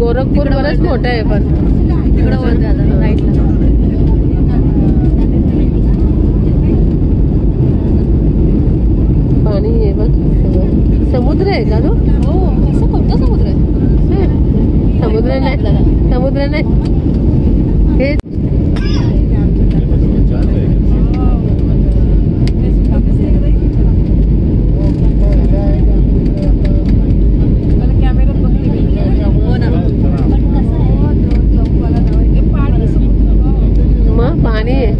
गोरखपूर बरंच मोठं आहे पण तिकडं वर झालं राईटला. पाणी आहे बघ सगळं. समुद्र आहे का? हो असं कोणता समुद्र आहे? समुद्र नाही, समुद्र नाही हे मग पाणी आहे.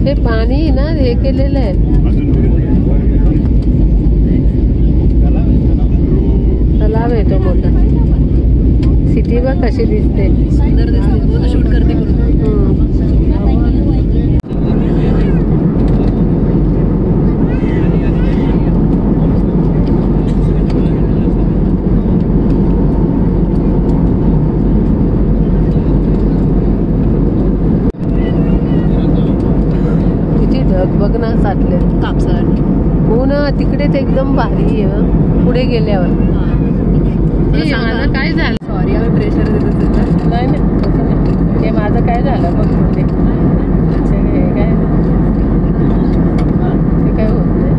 हे पाणी ना हे केलेलं आहे, तलाव आहे तो मोठा. सिटी बघ कशी दिसते, सुंदर दिसते. शूट करते बघ ना साठले कापसाला. हो ना तिकडेच एकदम भारी आहे पुढे गेल्यावर. माझं काय झालं? सॉरी आम्ही प्रेशर देत असेल. नाही नाही तसं नाही. हे माझं काय झालं बघ ते काय ते काय होत नाही.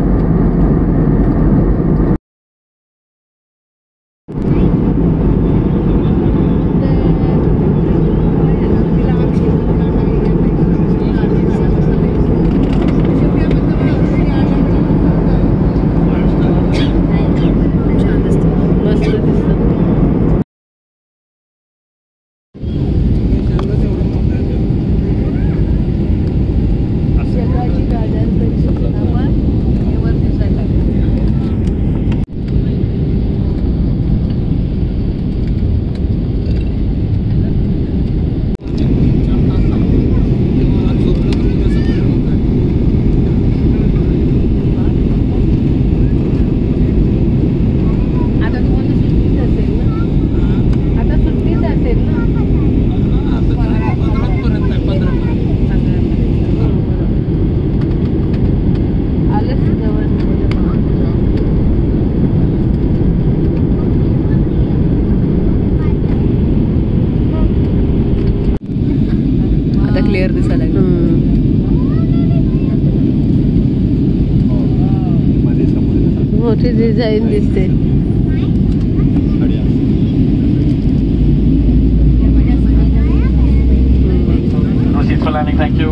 क्लिअर दिसायला मोठी डिझाईन दिसते. Thank you.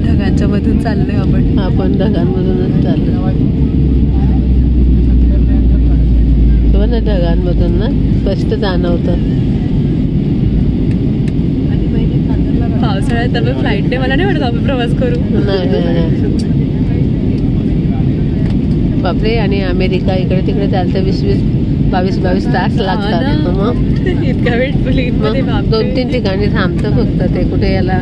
ढगांच्यामधून चाललोय आपण ढगांमधूनच चाललो. तेव्हा ना ढगांमधून ना स्पष्ट जाणवतं. पावसाळ्यात आम्ही फ्लाईटने मला नाही वाटत आपण प्रवास करू. नाही बापरे. आणि अमेरिका इकडे तिकडे चालतं 20-22 तास लागतात. मग इतका वेळ प्लेनमध्ये 2-3 ठिकाणी थांबतं फक्त ते. कुठे याला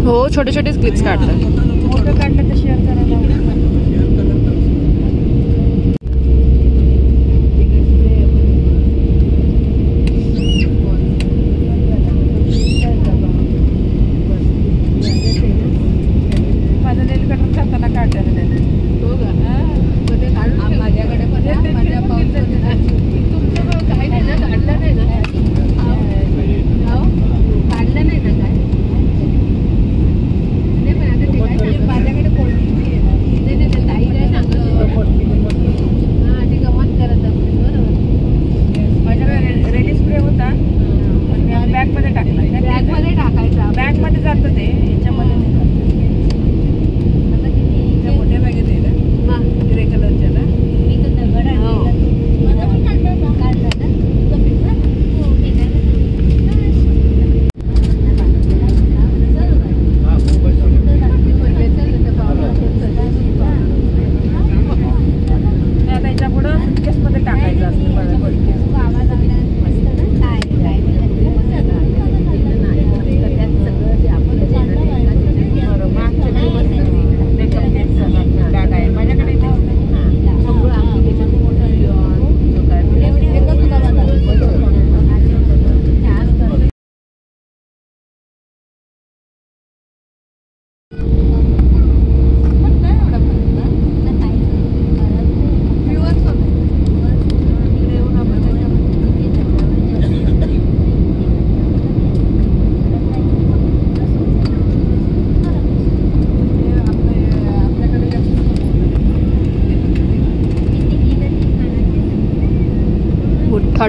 हो छोटे छोटे क्लिप्स काढतात. फोटो काढलं तर शेअर करायला. माझं नेल कटर करताना काढलेलं नाही. हो का? माझ्याकडे माझ्या तुमचं काही नाही ना, काढलं नाही ना, काढलं नाही ना काय. माझ्याकडे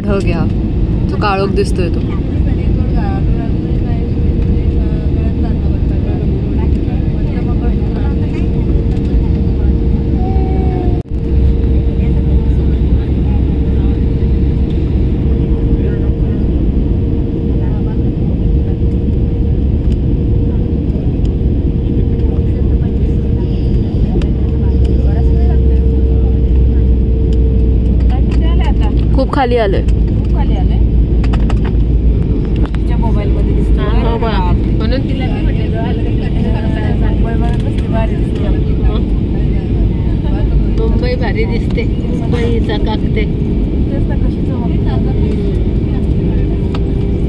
ढग आहे हा, तो काळोख दिसतोय तो. खूप खाली आलंय. खूप खाली आलंय. तिच्या मोबाईल मध्ये दिसतो म्हणून तिला मुंबई भारी दिसते. मुंबईचा काकते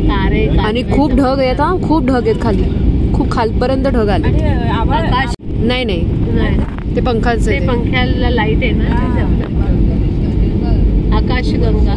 तारे आणि खूप ढग आहेत हा, खूप ढग आहेत खाली, खूप खालपर्यंत ढग आले. आकाश नाही नाही ते पंखाचं आहे. पंख्याला लाईट आहे ना. आकाशगंगा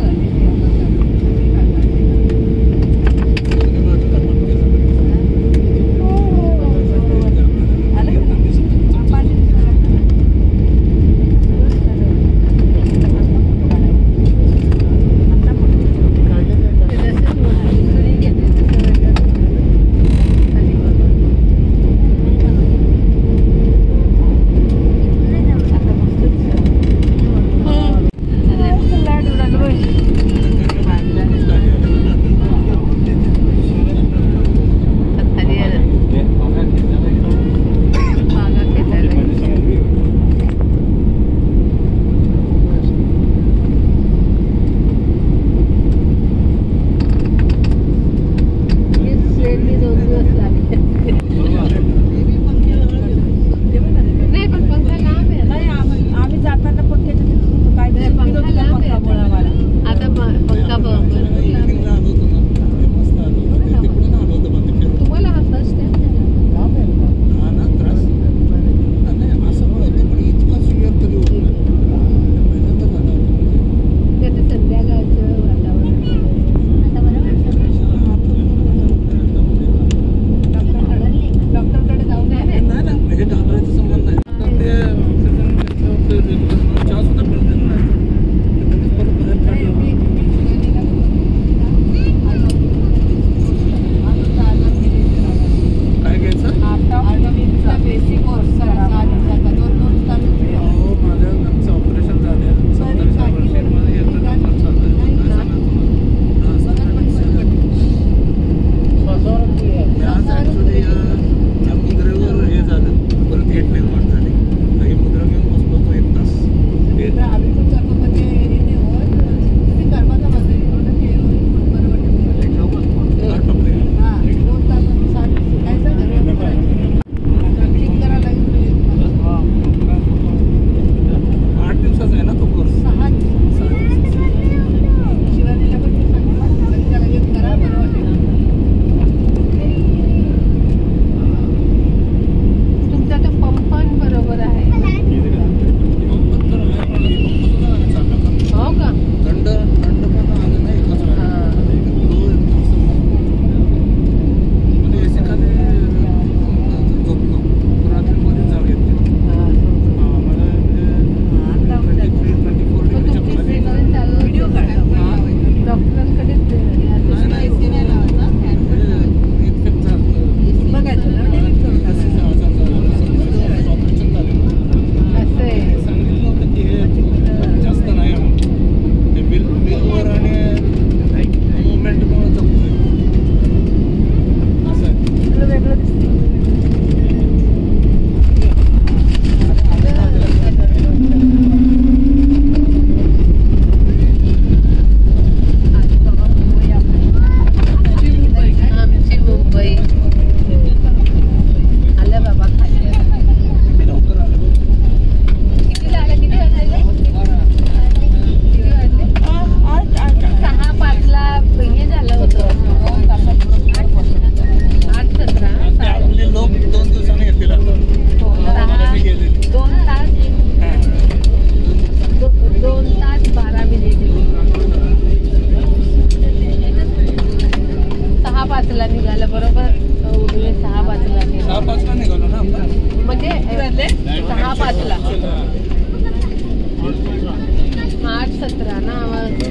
17 ना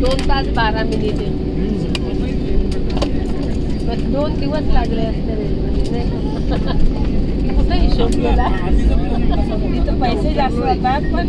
2 तास 12 मिनिटे. 2 दिवस लागले असते रेल्वे. कुठे हिशोब केला? तिथं पैसे जास्त जातात पण